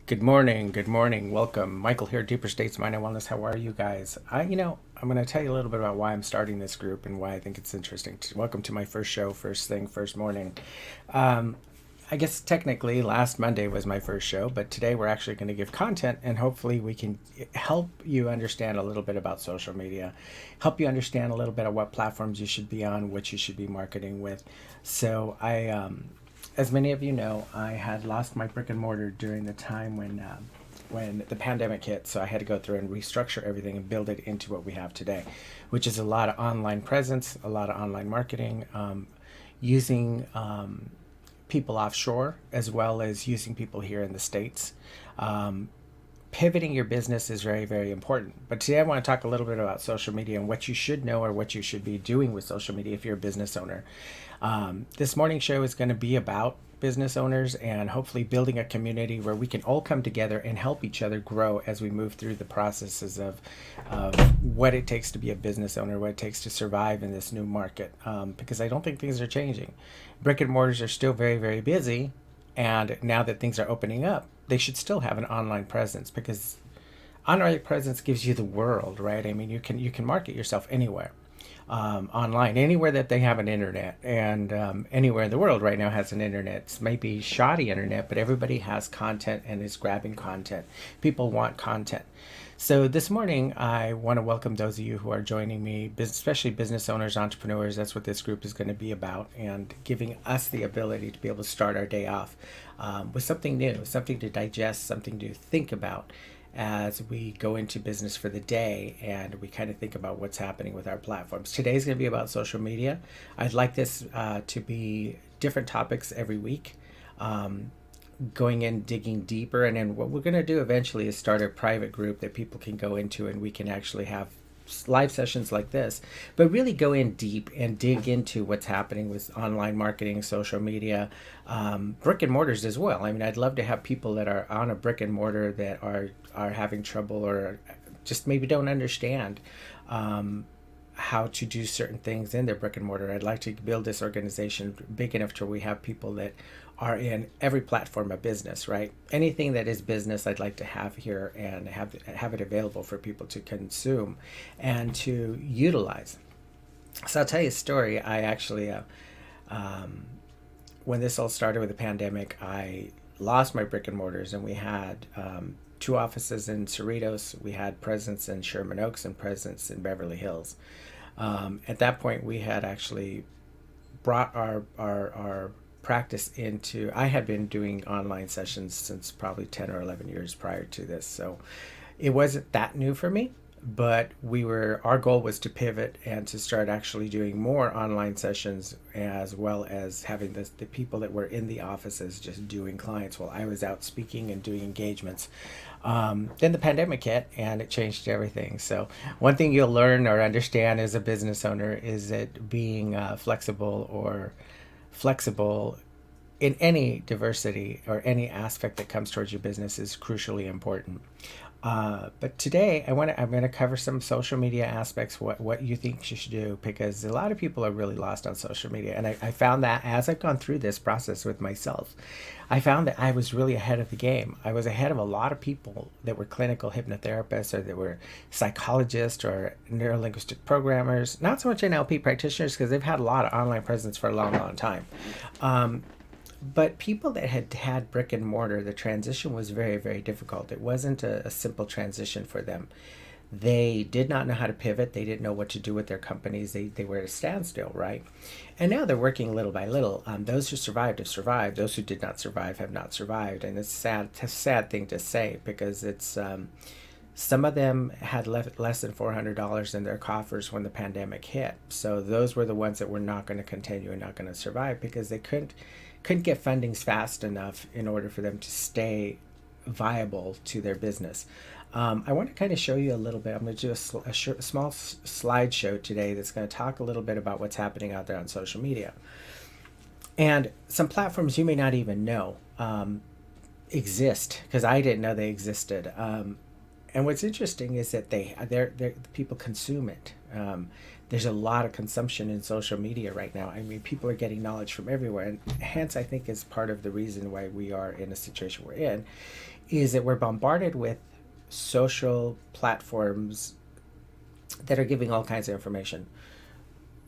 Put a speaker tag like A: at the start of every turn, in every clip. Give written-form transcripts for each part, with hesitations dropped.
A: Good morning. Good morning. Welcome. Michael here, Deeper States Mind and Wellness. How are you guys? I'm going to tell you a little bit about why I'm starting this group and why I think it's interesting. Welcome to my first show, first thing, first morning. Um, I guess technically last Monday was my first show, but today we're actually going to give content and hopefully we can help you understand a little bit about social media, help you understand a little bit of what platforms you should be on, what you should be marketing with. So as many of you know, I had lost my brick and mortar during the time when the pandemic hit. So I had to go through and restructure everything and build it into what we have today, which is a lot of online presence, a lot of online marketing, using people offshore as well as using people here in the States. Um, Pivoting your business is very, very important. But today I want to talk a little bit about social media and what you should know or what you should be doing with social media if you're a business owner. This morning show is going to be about business owners and hopefully building a community where we can all come together and help each other grow as we move through the processes of what it takes to be a business owner, what it takes to survive in this new market. Because I don't think things are changing. Brick and mortars are still very, very busy. And now that things are opening up, they should still have an online presence because online presence gives you the world, right? I mean, you can market yourself anywhere, online, anywhere that they have an internet, and anywhere in the world right now has an internet. It might be shoddy internet, but everybody has content and is grabbing content. People want content. So this morning, I want to welcome those of you who are joining me, especially business owners, entrepreneurs. That's what this group is going to be about, and giving us the ability to be able to start our day off with something new, something to digest, something to think about as we go into business for the day and we kind of think about what's happening with our platforms. Today's going to be about social media. I'd like this to be different topics every week. Going in, digging deeper, and then what we're going to do eventually is start a private group that people can go into and we can actually have live sessions like this, but really go in deep and dig into what's happening with online marketing, social media, brick and mortars as well. I mean, I'd love to have people that are on a brick and mortar that are having trouble or just maybe don't understand how to do certain things in their brick and mortar. I'd like to build this organization big enough to where we have people that are in every platform of business, right? Anything that is business, I'd like to have here and have it available for people to consume and to utilize. So I'll tell you a story. I actually, when this all started with the pandemic, I lost my brick and mortars, and we had two offices in Cerritos. We had presence in Sherman Oaks and presence in Beverly Hills. At that point, we had actually brought our practice into. I had been doing online sessions since probably 10 or 11 years prior to this, so it wasn't that new for me. But our goal was to pivot and to start actually doing more online sessions, as well as having the people that were in the offices just doing clients while I was out speaking and doing engagements. Then the pandemic hit and it changed everything. So one thing you'll learn or understand as a business owner is that being flexible in any diversity or any aspect that comes towards your business is crucially important. But today I'm going to cover some social media aspects, what you think you should do, because a lot of people are really lost on social media. And I found that as I've gone through this process with myself, I found that I was really ahead of the game. I was ahead of a lot of people that were clinical hypnotherapists or that were psychologists or neurolinguistic programmers, not so much NLP practitioners because they've had a lot of online presence for a long, long time. But people that had had brick and mortar, the transition was very, very difficult. It wasn't a simple transition for them. They did not know how to pivot. They didn't know what to do with their companies. They were at a standstill, right? And now they're working little by little. Those who survived have survived. Those who did not survive have not survived. And it's a sad thing to say because it's some of them had less than $400 in their coffers when the pandemic hit. So those were the ones that were not going to continue and not going to survive because they couldn't get fundings fast enough in order for them to stay viable to their business. I want to kind of show you a little bit. I'm going to do a small slideshow today that's going to talk a little bit about what's happening out there on social media. And some platforms you may not even know exist because I didn't know they existed. And what's interesting is that people consume it. there's a lot of consumption in social media right now. I mean, people are getting knowledge from everywhere, and hence I think is part of the reason why we are in a situation we're in, is that we're bombarded with social platforms that are giving all kinds of information.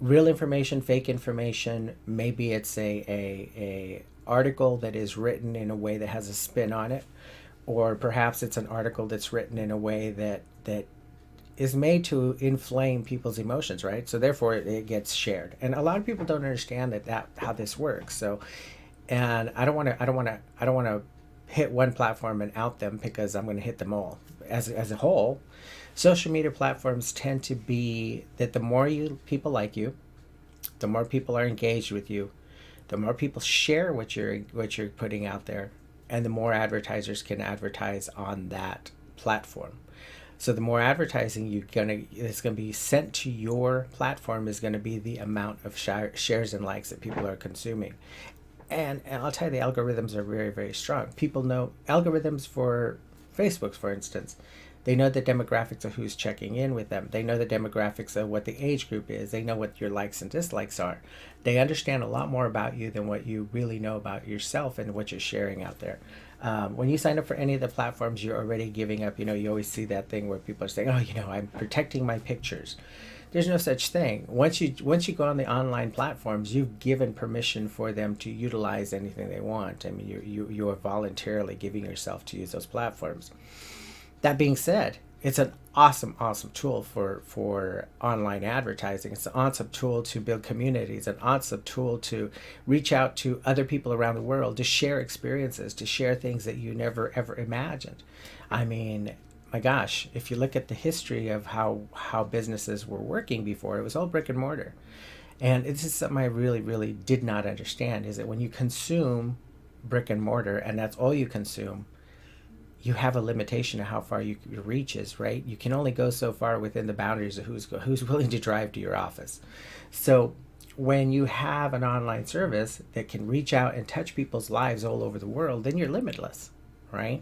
A: Real information, fake information. Maybe it's a article that is written in a way that has a spin on it, or perhaps it's an article that's written in a way that is made to inflame people's emotions, right? So therefore it gets shared, and a lot of people don't understand that how this works. So, and I don't want to hit one platform and out them, because I'm going to hit them all. As a whole, social media platforms tend to be that the more people like you, the more people are engaged with you, the more people share what you're putting out there, and the more advertisers can advertise on that platform. So the more advertising it's gonna be sent to your platform is gonna be the amount of shares and likes that people are consuming. And I'll tell you, the algorithms are very, very strong. People know algorithms for Facebook, for instance. They know the demographics of who's checking in with them. They know the demographics of what the age group is. They know what your likes and dislikes are. They understand a lot more about you than what you really know about yourself and what you're sharing out there. When you sign up for any of the platforms, you're already giving up. You always see that thing where people are saying, "Oh, I'm protecting my pictures." There's no such thing. Once you go on the online platforms, you've given permission for them to utilize anything they want. I mean, you are voluntarily giving yourself to use those platforms. That being said, it's an awesome tool for online advertising. It's an awesome tool to build communities, an awesome tool to reach out to other people around the world, to share experiences, to share things that you never ever imagined. I mean, my gosh, if you look at the history of how businesses were working before, it was all brick and mortar. And this is something I really, really did not understand, is that when you consume brick and mortar and that's all you consume, you have a limitation of how far your reach is, right? You can only go so far within the boundaries of who's willing to drive to your office. So when you have an online service that can reach out and touch people's lives all over the world, then you're limitless, right?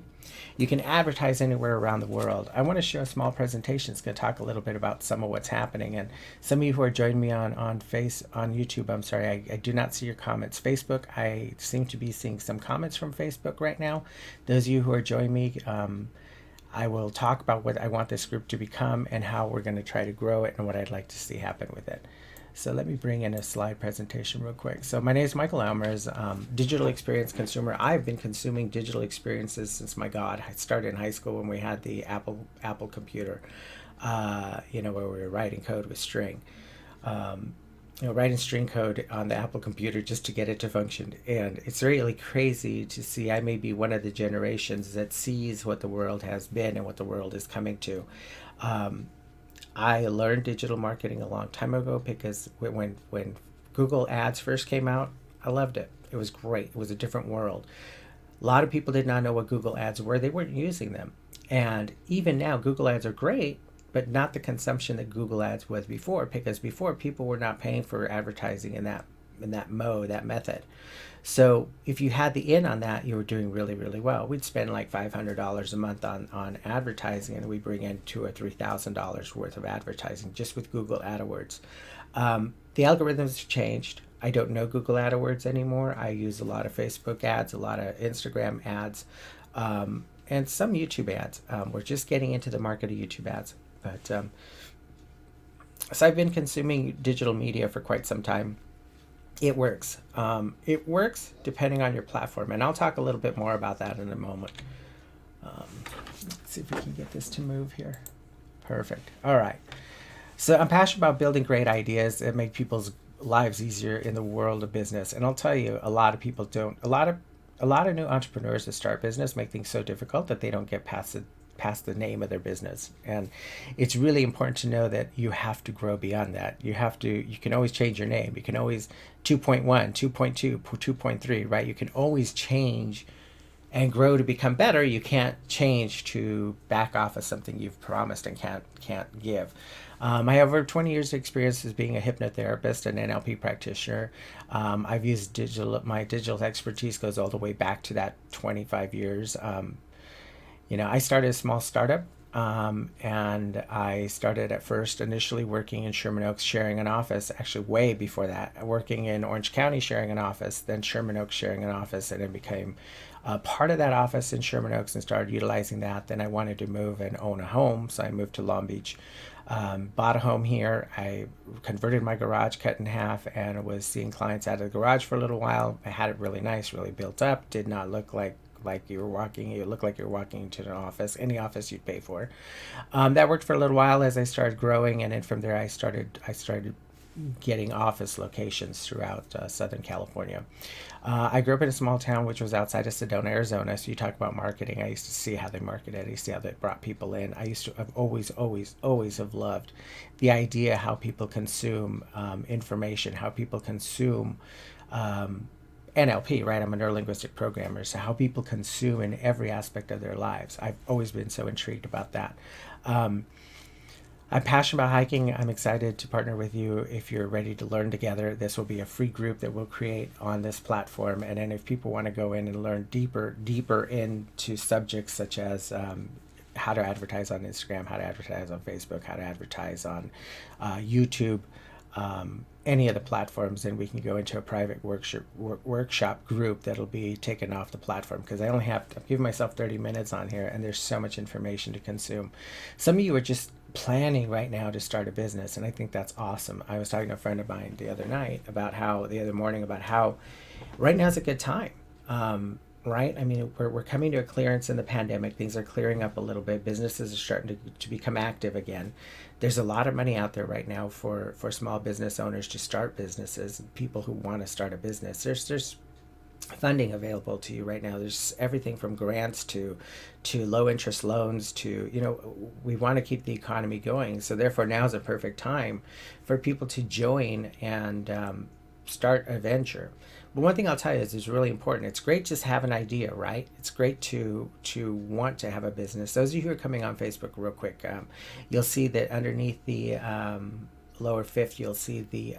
A: You can advertise anywhere around the world. I want to show a small presentation. It's going to talk a little bit about some of what's happening. And some of you who are joining me on YouTube, I'm sorry, I do not see your comments. Facebook, I seem to be seeing some comments from Facebook right now. Those of you who are joining me, I will talk about what I want this group to become and how we're going to try to grow it and what I'd like to see happen with it. So let me bring in a slide presentation real quick. So my name is Michael Almers, digital experience consumer. I've been consuming digital experiences since, my God, I started in high school when we had the Apple computer, where we were writing code with string. Writing string code on the Apple computer just to get it to function. And it's really crazy to see. I may be one of the generations that sees what the world has been and what the world is coming to. I learned digital marketing a long time ago because when Google Ads first came out, I loved it. It was great. It was a different world. A lot of people did not know what Google Ads were. They weren't using them. And even now, Google Ads are great, but not the consumption that Google Ads was before, because before people were not paying for advertising in that mode, that method. So if you had the in on that, you were doing really, really well. We'd spend like $500 a month on advertising, and we bring in $2,000 or $3,000 worth of advertising just with Google AdWords. The algorithms have changed. I don't know Google AdWords anymore. I use a lot of Facebook ads, a lot of Instagram ads, and some YouTube ads. We're just getting into the market of YouTube ads. But so I've been consuming digital media for quite some time. It works. It works depending on your platform, and I'll talk a little bit more about that in a moment. Let's see if we can get this to move here. Perfect. All right. So I'm passionate about building great ideas that make people's lives easier in the world of business. And I'll tell you, a lot of people don't. A lot of new entrepreneurs that start business make things so difficult that they don't get past the name of their business. And it's really important to know that you have to grow beyond that. You can always change your name. You can always 2.1, 2.2, 2.3, right? You can always change and grow to become better. You can't change to back off of something you've promised and can't give. I have over 20 years of experience as being a hypnotherapist and NLP practitioner. I've used my digital expertise goes all the way back to that 25 years. I started a small startup And I started at first initially working in Sherman Oaks, sharing an office, actually way before that, working in Orange County, sharing an office, then Sherman Oaks, sharing an office, and it became part of that office in Sherman Oaks and started utilizing that. Then I wanted to move and own a home, so I moved to Long Beach. Bought a home here. I converted my garage, cut in half, and was seeing clients out of the garage for a little while. I had it really nice, really built up. Did not look like you were walking. You looked like you were walking into an office, any office you'd pay for. That worked for a little while as I started growing, and then from there I started getting office locations throughout Southern California. I grew up in a small town which was outside of Sedona, Arizona. So you talk about marketing. I used to see how they marketed. I used to see how they brought people in. I've always have loved the idea how people consume information, how people consume NLP, right? I'm a neurolinguistic programmer, so how people consume in every aspect of their lives. I've always been so intrigued about that. I'm passionate about hiking. I'm excited to partner with you if you're ready to learn together. This will be a free group that we'll create on this platform. And then if people want to go in and learn deeper into subjects such as how to advertise on Instagram, how to advertise on Facebook, how to advertise on YouTube, any of the platforms, then we can go into a private workshop group that'll be taken off the platform, because I'm giving myself 30 minutes on here and there's so much information to consume. Some of you are just planning right now to start a business, and I think that's awesome. I was talking to a friend of mine the other morning about how right now is a good time. Right? I mean, we're coming to a clearance in the pandemic. Things are clearing up a little bit. Businesses are starting to become active again. There's a lot of money out there right now for small business owners to start businesses, people who want to start a business. There's funding available to you right now. There's everything from grants to low interest loans to, we want to keep the economy going. So therefore now is a perfect time for people to join and start a venture. But one thing I'll tell you is it's really important. It's great just to have an idea, right? It's great to want to have a business. Those of you who are coming on Facebook real quick, you'll see that underneath the lower fifth, you'll see the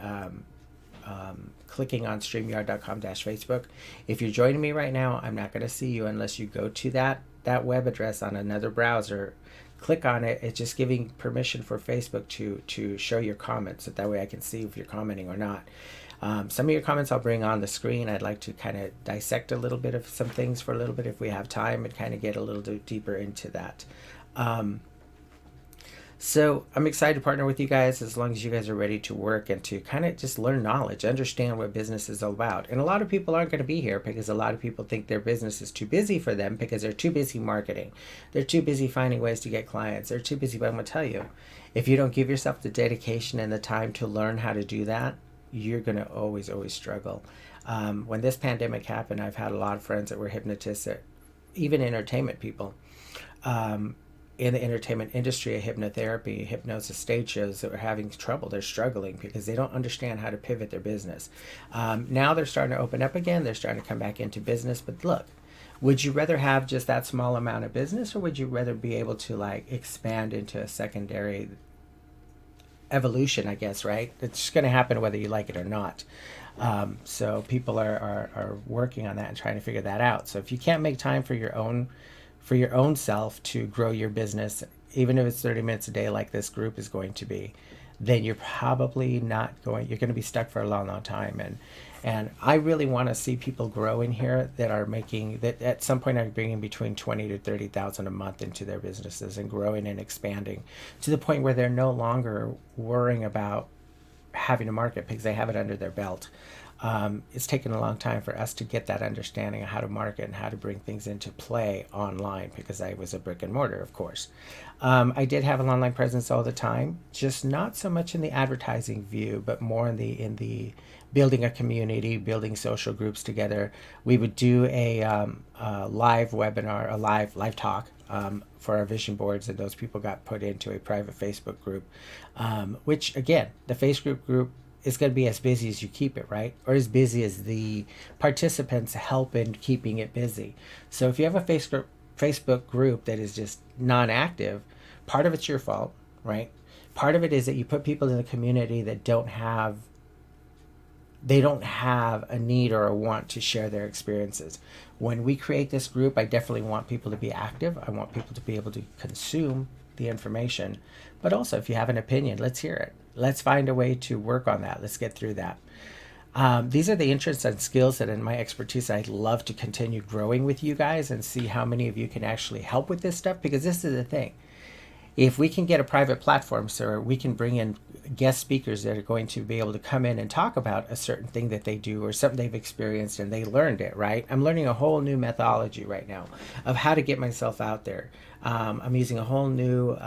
A: clicking on StreamYard.com/Facebook. If you're joining me right now, I'm not going to see you unless you go to that web address on another browser. Click on it. It's just giving permission for Facebook to show your comments, so that way I can see if you're commenting or not. Some of your comments I'll bring on the screen. I'd like to kind of dissect a little bit of some things for a little bit if we have time, and kind of get a little deeper into that. So I'm excited to partner with you guys, as long as you guys are ready to work and to kind of just learn knowledge, understand what business is all about. And a lot of people aren't going to be here because a lot of people think their business is too busy for them because they're too busy marketing. They're too busy finding ways to get clients. They're too busy. But I'm going to tell you, if you don't give yourself the dedication and the time to learn how to do that, you're going to always struggle. When this pandemic happened, I've had a lot of friends that were hypnotists, even entertainment people. In the entertainment industry, hypnotherapy, hypnosis stage shows, that were having trouble. They're struggling because they don't understand how to pivot their business. Now they're starting to open up again. They're starting to come back into business. But look, would you rather have just that small amount of business, or would you rather be able to expand into a secondary evolution, I guess, right? It's going to happen whether you like it or not. So people are working on that and trying to figure that out. So if you can't make time for your own self to grow your business, even if it's 30 minutes a day like this group is going to be, then you're probably you're going to be stuck for a long time. And I really want to see people grow in here that at some point are bringing between 20 to 30,000 a month into their businesses, and growing and expanding to the point where they're no longer worrying about having a market because they have it under their belt. It's taken a long time for us to get that understanding of how to market and how to bring things into play online, because I was a brick and mortar, of course. I did have an online presence all the time, just not so much in the advertising view, but more in the building a community, building social groups together. We would do a live webinar, a live talk for our vision boards, and those people got put into a private Facebook group, which again, the Facebook group is going to be as busy as you keep it, right? Or as busy as the participants help in keeping it busy. So if you have a Facebook group that is just non-active, part of it's your fault, right? Part of it is that you put people in the community that don't have a need or a want to share their experiences. When we create this group, I definitely want people to be active. I want people to be able to consume the information. But also, if you have an opinion, let's hear it. Let's find a way to work on that. Let's get through that. These are the interests and skills that in my expertise I'd love to continue growing with you guys and see how many of you can actually help with this stuff, because this is the thing. If we can get a private platform so we can bring in guest speakers that are going to be able to come in and talk about a certain thing that they do or something they've experienced and they learned it, right? I'm learning a whole new methodology right now of how to get myself out there. I'm using a whole new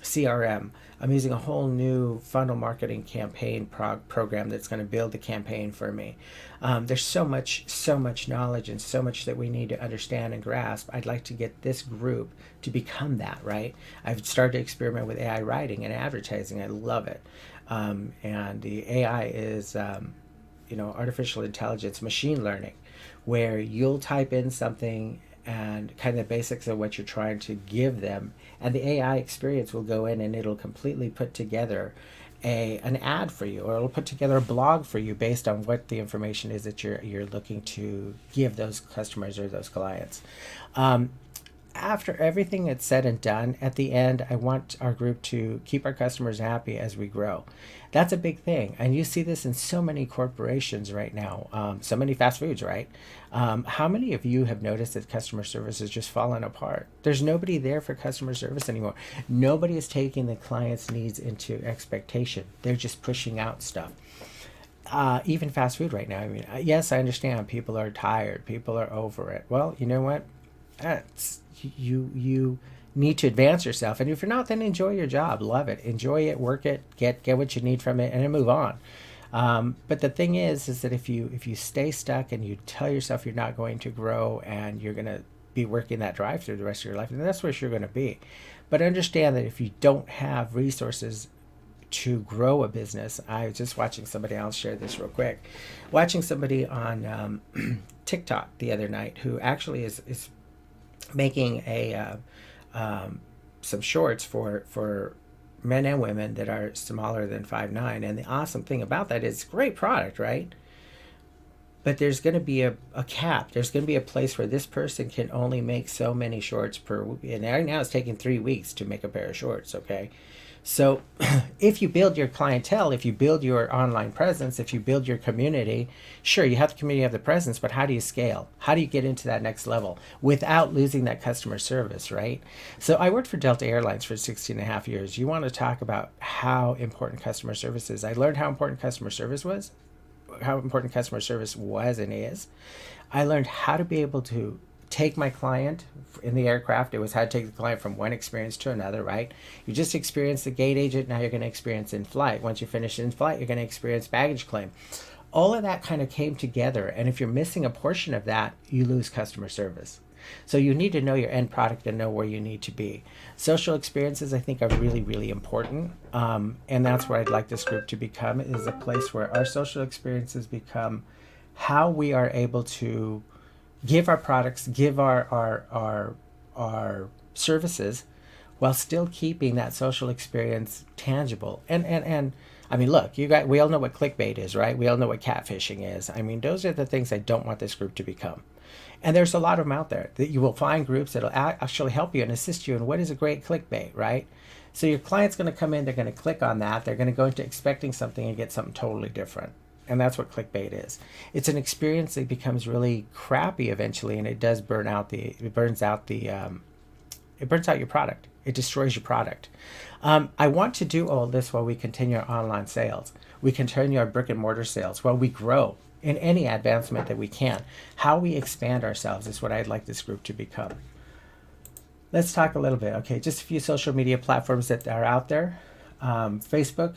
A: CRM. I'm using a whole new funnel marketing campaign program that's going to build the campaign for me. There's so much knowledge and so much that we need to understand and grasp. I'd like to get this group to become that, right? I've started to experiment with AI writing and advertising. I love it. And the AI is, artificial intelligence, machine learning, where you'll type in something and kind of the basics of what you're trying to give them, and the AI experience will go in and it'll completely put together an ad for you, or it'll put together a blog for you based on what the information is that you're looking to give those customers or those clients. After everything is said and done, at the end, I want our group to keep our customers happy as we grow. That's a big thing. And you see this in so many corporations right now, so many fast foods, right? How many of you have noticed that customer service is just falling apart? There's nobody there for customer service anymore. Nobody is taking the client's needs into expectation. They're just pushing out stuff. Even fast food right now. I mean, yes, I understand people are tired. People are over it. Well, you know what? You need to advance yourself, and if you're not, then enjoy your job, love it, enjoy it, work it, get what you need from it, and then move on. But the thing is that if you stay stuck and you tell yourself you're not going to grow and you're going to be working that drive through the rest of your life, then that's where you're going to be. But understand that if you don't have resources to grow a business, I was just watching somebody, I'll share this real quick, watching somebody on TikTok the other night who actually is making some shorts for men and women that are smaller than 5'9". And the awesome thing about that is, great product, right? But there's going to be a cap. There's going to be a place where this person can only make so many shorts per week. And right now it's taking 3 weeks to make a pair of shorts, okay? So if you build your clientele, if you build your online presence, if you build your community, sure, you have the community, you have the presence, but how do you scale? How do you get into that next level without losing that customer service, right? So I worked for Delta Airlines for 16 and a half years. You want to talk about how important customer service is. I learned how important customer service was and is. I learned how to be able to take my client in the aircraft. It was how to take the client from one experience to another, right? You just experienced the gate agent, now you're going to experience in flight. Once you finish in flight, you're going to experience baggage claim. All of that kind of came together, and if you're missing a portion of that, you lose customer service. So you need to know your end product and know where you need to be. Social experiences, I think, are really, really important, and that's where I'd like this group to become, is a place where our social experiences become how we are able to give our products, give our services, while still keeping that social experience tangible. And I mean, look, we all know what clickbait is, right? We all know what catfishing is. I mean, those are the things I don't want this group to become. And there's a lot of them out there that you will find groups that'll actually help you and assist you in what is a great clickbait, right? So your client's going to come in, they're going to click on that, they're going to go into expecting something and get something totally different. And that's what clickbait is. It's an experience that becomes really crappy eventually, and it does burn out your product. It destroys your product. I want to do all this while we continue our online sales. We continue our brick and mortar sales while we grow in any advancement that we can. How we expand ourselves is what I'd like this group to become. Let's talk a little bit. Okay, just a few social media platforms that are out there. Facebook.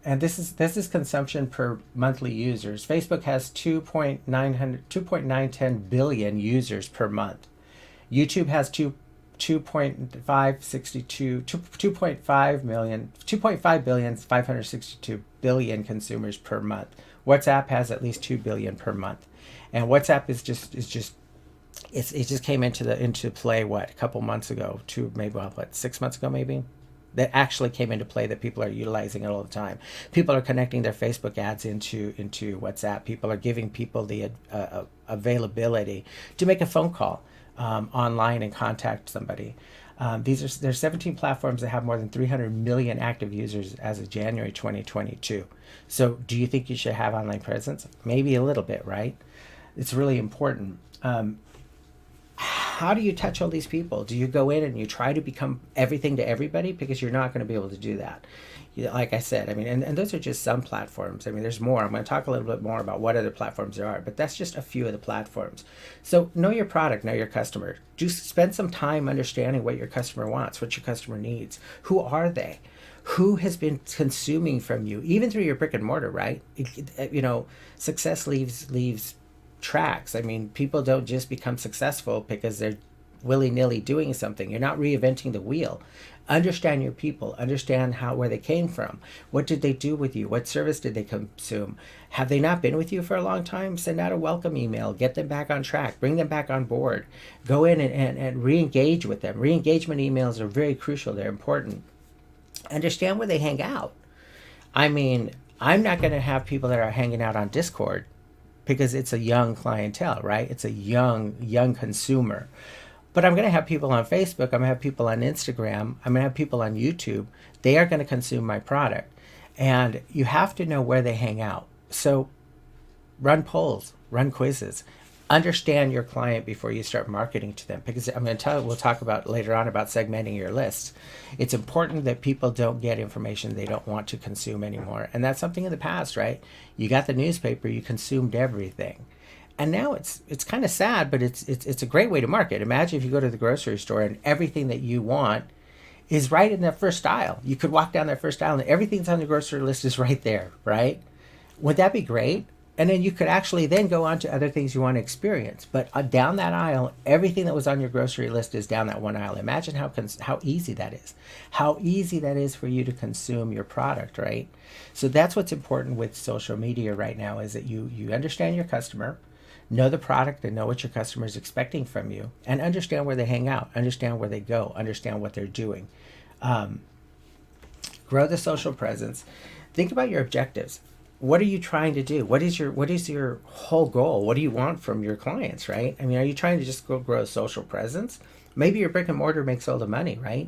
A: And this is consumption per monthly users. Facebook has 2.910 billion users per month. YouTube has 2.5 billion 562 billion consumers per month. WhatsApp has at least 2 billion per month. And WhatsApp it just came into play a couple months ago, 6 months ago maybe. That actually came into play, that people are utilizing it all the time. People are connecting their Facebook ads into WhatsApp. People are giving people the availability to make a phone call online and contact somebody. There's 17 platforms that have more than 300 million active users as of January 2022. So do you think you should have online presence? Maybe a little bit, right? It's really important. How do you touch all these people? Do you go in and you try to become everything to everybody? Because you're not going to be able to do that. Like I said, I mean, and those are just some platforms. I mean, there's more. I'm going to talk a little bit more about what other platforms there are, but that's just a few of the platforms. So know your product, know your customer. Just spend some time understanding what your customer wants, what your customer needs. Who are they? Who has been consuming from you, even through your brick and mortar, right? Success leaves tracks. I mean, people don't just become successful because they're willy-nilly doing something. You're not reinventing the wheel. Understand your people. Understand where they came from. What did they do with you? What service did they consume? Have they not been with you for a long time? Send out a welcome email. Get them back on track. Bring them back on board. Go in and re-engage with them. Re-engagement emails are very crucial. They're important. Understand where they hang out. I mean, I'm not going to have people that are hanging out on Discord because it's a young clientele, right? It's a young consumer. But I'm going to have people on Facebook. I'm going to have people on Instagram. I'm going to have people on YouTube. They are going to consume my product. And you have to know where they hang out. So run polls, run quizzes. Understand your client before you start marketing to them. Because I'm going to tell you, we'll talk about later on about segmenting your lists. It's important that people don't get information they don't want to consume anymore. And that's something in the past, right? You got the newspaper, you consumed everything. And now it's kind of sad, but it's a great way to market. Imagine if you go to the grocery store and everything that you want is right in that first aisle. You could walk down that first aisle and everything's on the grocery list is right there, right? Would that be great? And then you could actually then go on to other things you want to experience. But down that aisle, everything that was on your grocery list is down that one aisle. Imagine how easy that is. How easy that is for you to consume your product, right? So that's what's important with social media right now is that you understand your customer, know the product and know what your customer is expecting from you, and understand where they hang out, understand where they go, understand what they're doing. Grow the social presence. Think about your objectives. What are you trying to do? What is your whole goal? What do you want from your clients, right? I mean, are you trying to just grow a social presence? Maybe your brick and mortar makes all the money, right?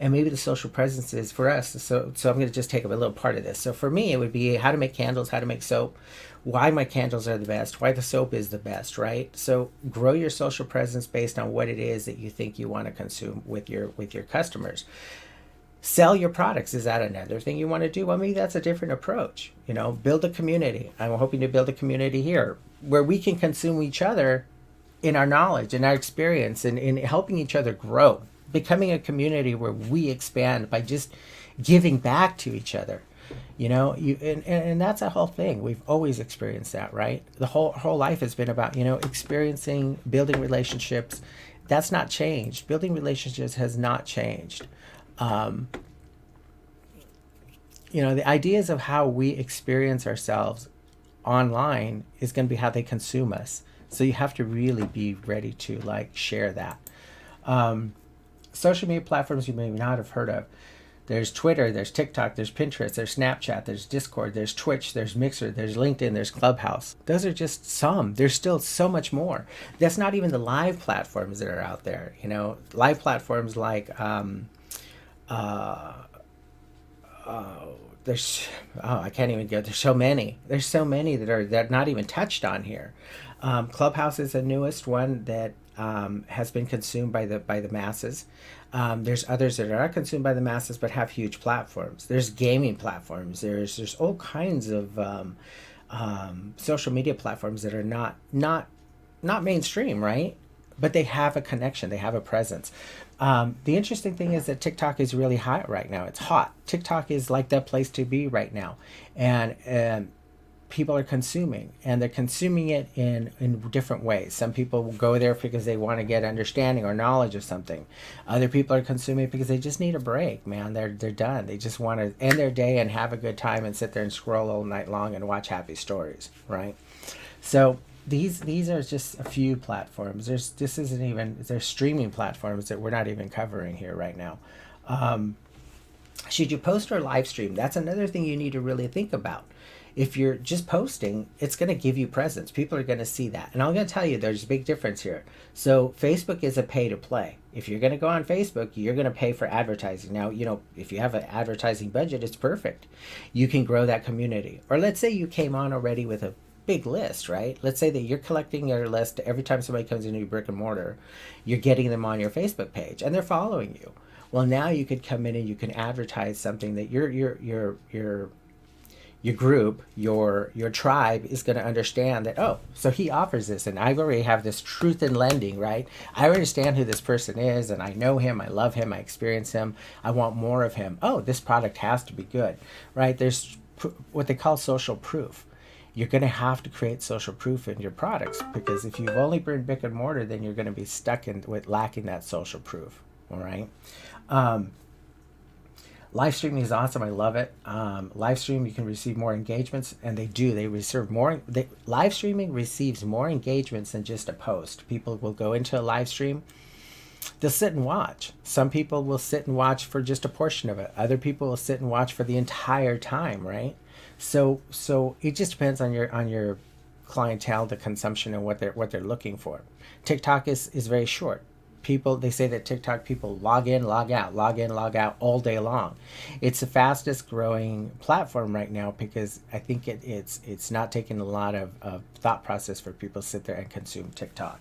A: And maybe the social presence is for us. So I'm going to just take a little part of this. So for me, it would be how to make candles, how to make soap, why my candles are the best, why the soap is the best, right? So grow your social presence based on what it is that you think you want to consume with your customers. Sell your products. Is that another thing you want to do? Well, maybe that's a different approach. Build a community. I'm hoping to build a community here where we can consume each other in our knowledge and our experience and in helping each other grow, becoming a community where we expand by just giving back to each other. And that's a whole thing. We've always experienced that, right? The whole life has been about, experiencing, building relationships. That's not changed. Building relationships has not changed. The ideas of how we experience ourselves online is going to be how they consume us. So you have to really be ready to share that. Social media platforms you may not have heard of. There's Twitter, there's TikTok, there's Pinterest, there's Snapchat, there's Discord, there's Twitch, there's Mixer, there's LinkedIn, there's Clubhouse. Those are just some. There's still so much more. That's not even the live platforms that are out there. Live platforms like I can't even go. There's so many. There's so many that are not even touched on here. Clubhouse is the newest one that has been consumed by the masses. There's others that are not consumed by the masses but have huge platforms. There's gaming platforms. There's all kinds of social media platforms that are not mainstream, right? But they have a connection. They have a presence. The interesting thing is that TikTok is really hot right now. It's hot. TikTok is like that place to be right now. And people are consuming, and they're consuming it in different ways. Some people will go there because they want to get understanding or knowledge of something. Other people are consuming it because they just need a break, man. They're done. They just want to end their day and have a good time and sit there and scroll all night long and watch happy stories, right? So these are just a few platforms. There's streaming platforms that we're not even covering here right now. Should you post or live stream? That's another thing you need to really think about. If you're just posting, it's going to give you presence. People are going to see that. And I'm going to tell you, there's a big difference here. So Facebook is a pay to play. If you're going to go on Facebook, you're going to pay for advertising. Now, if you have an advertising budget, it's perfect. You can grow that community. Or let's say you came on already with a big list, right? Let's say that you're collecting your list every time somebody comes into your brick and mortar, you're getting them on your Facebook page and they're following you. Well, now you could come in and you can advertise something that your group, your tribe is going to understand that, oh, so he offers this and I already have this truth in lending, right? I understand who this person is and I know him, I love him, I experience him, I want more of him. Oh, this product has to be good, right? There's what they call social proof. You're going to have to create social proof in your products, because if you've only been brick and mortar, then you're going to be stuck with lacking that social proof. All right. Live streaming is awesome. I love it. Live stream, you can receive more engagements, and they do. They receive more. Live streaming receives more engagements than just a post. People will go into a live stream. They'll sit and watch. Some people will sit and watch for just a portion of it. Other people will sit and watch for the entire time, right? So it just depends on your clientele, the consumption, and what they're looking for. TikTok is very short. They say that TikTok people log in, log out all day long. It's the fastest growing platform right now, because I think it's not taking a lot of thought process for people to sit there and consume TikTok.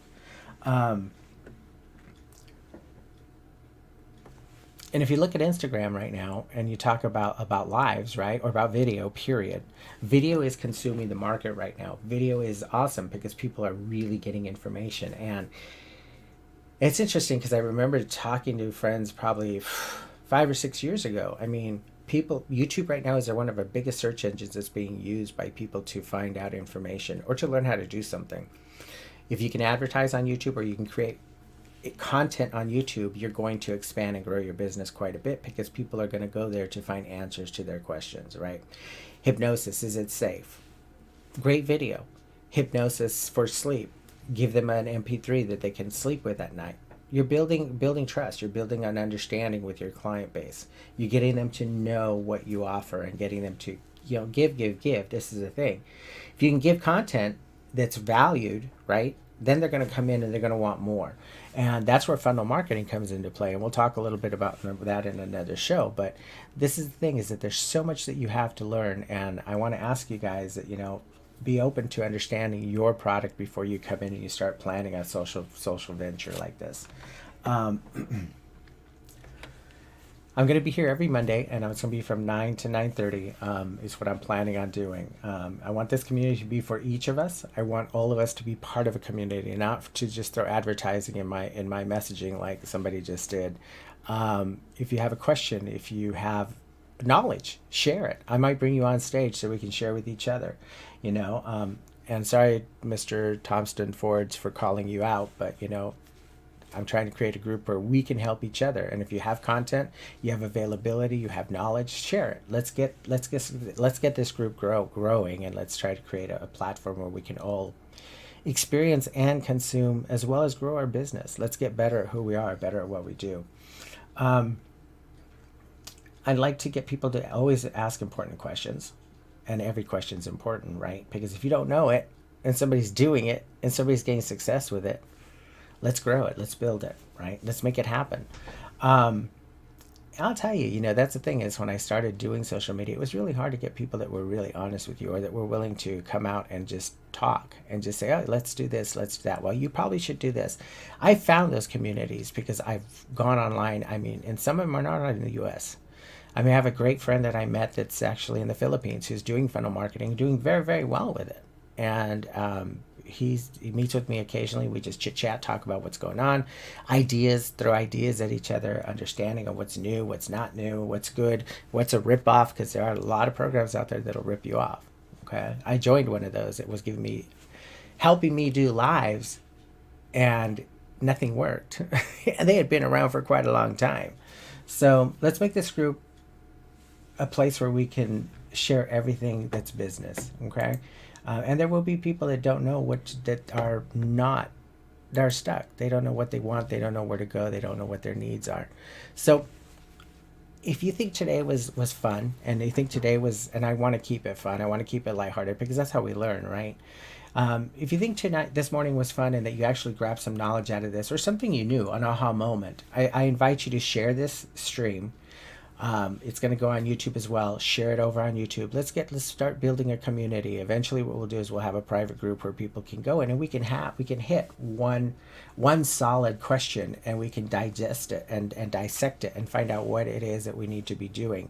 A: And if you look at Instagram right now and you talk about lives, right, or about video, period, video is consuming the market right now. Video is awesome because people are really getting information. And it's interesting because I remember talking to friends probably 5 or 6 years ago. I mean, YouTube right now is one of the biggest search engines that's being used by people to find out information or to learn how to do something. If you can advertise on YouTube or you can create content on YouTube, you're going to expand and grow your business quite a bit, because people are going to go there to find answers to their questions, right? Hypnosis, is it safe? Great video. Hypnosis for sleep. Give them an MP3 that they can sleep with at night. You're building trust. You're building an understanding with your client base. You're getting them to know what you offer and getting them to, give. This is the thing. If you can give content that's valued, right, then they're going to come in and they're going to want more. And that's where funnel marketing comes into play. And we'll talk a little bit about that in another show. But this is the thing, is that there's so much that you have to learn. And I want to ask you guys that, be open to understanding your product before you come in and you start planning a social venture like this. I'm going to be here every Monday, and it's going to be from 9 to 9:30 is what I'm planning on doing. I want this community to be for each of us. I want all of us to be part of a community, not to just throw advertising in my messaging like somebody just did. If you have a question, if you have knowledge, share it. I might bring you on stage so we can share with each other, and sorry, Mr. Thompson Fords, for calling you out, but I'm trying to create a group where we can help each other. And if you have content, you have availability, you have knowledge, share it. Let's get this group growing, and let's try to create a platform where we can all experience and consume, as well as grow our business. Let's get better at who we are, better at what we do. I'd like to get people to always ask important questions, and every question is important, right? Because if you don't know it and somebody's doing it and somebody's getting success with it, let's grow it. Let's build it, right? Let's make it happen. I'll tell you, that's the thing, is when I started doing social media, it was really hard to get people that were really honest with you, or that were willing to come out and just talk and just say, oh, let's do this, let's do that. Well, you probably should do this. I found those communities because I've gone online. And some of them are not in the US. I have a great friend that I met that's actually in the Philippines who's doing funnel marketing, doing very, very well with it. And he meets with me occasionally. We just chit chat, talk about what's going on, throw ideas at each other, understanding of what's new, what's not new, what's good, what's a rip off, because there are a lot of programs out there that'll rip you off. Okay, I joined one of those. It was helping me do lives, and nothing worked. And they had been around for quite a long time. So let's make this group a place where we can share everything that's business. Okay. And there will be people that don't know that are stuck. They don't know what they want. They don't know where to go. They don't know what their needs are. So if you think today was fun, and you think today was, and I want to keep it fun, I want to keep it lighthearted because that's how we learn, right? If you think this morning was fun and that you actually grabbed some knowledge out of this or something you knew, an aha moment, I invite you to share this stream. It's going to go on YouTube as well. Share it over on YouTube. Let's start building a community. Eventually what we'll do is we'll have a private group where people can go in and we can hit one solid question, and we can digest it and dissect it and find out what it is that we need to be doing.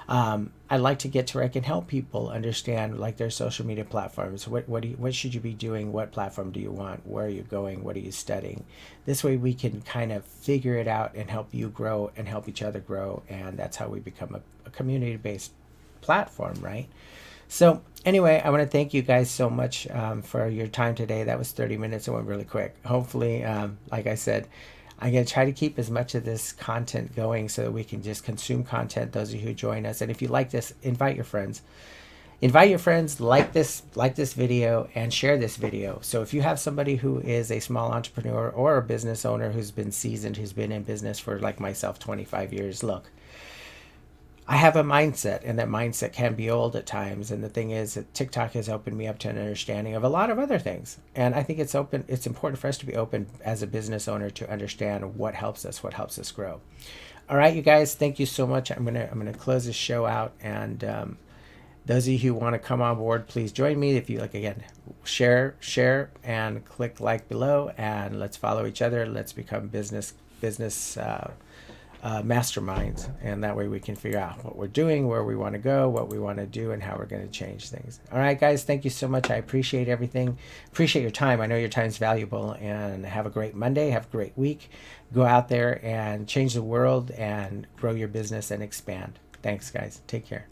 A: I'd like to get to where I can help people understand like their social media platforms. What should you be doing? What platform do you want? Where are you going? What are you studying? This way we can kind of figure it out and help you grow and help each other grow. And that's how we become a community-based platform, right? So anyway, I want to thank you guys so much for your time today. That was 30 minutes. It went really quick. Hopefully, like I said, I'm going to try to keep as much of this content going so that we can just consume content, those of you who join us. And if you like this, invite your friends. Invite your friends, like this video, and share this video. So if you have somebody who is a small entrepreneur or a business owner who's been seasoned, who's been in business for, like myself, 25 years, look, I have a mindset, and that mindset can be old at times. And the thing is that TikTok has opened me up to an understanding of a lot of other things. And I think it's important for us to be open as a business owner to understand what helps us grow. All right, you guys, thank you so much. I'm gonna close this show out, and those of you who want to come on board, please join me. If you like, again, share and click like below, and let's follow each other. Let's become business masterminds, and that way we can figure out what we're doing, where we want to go, what we want to do, and how we're going to change things. All right, guys, thank you so much. I appreciate everything. Appreciate your time. I know your time is valuable, and have a great Monday. Have a great week. Go out there and change the world and grow your business and expand. Thanks, guys. Take care.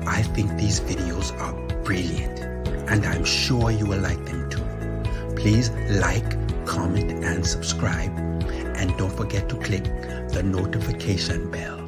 B: I think these videos are brilliant, and I'm sure you will like them too. Please like, comment, and subscribe, and don't forget to click the notification bell.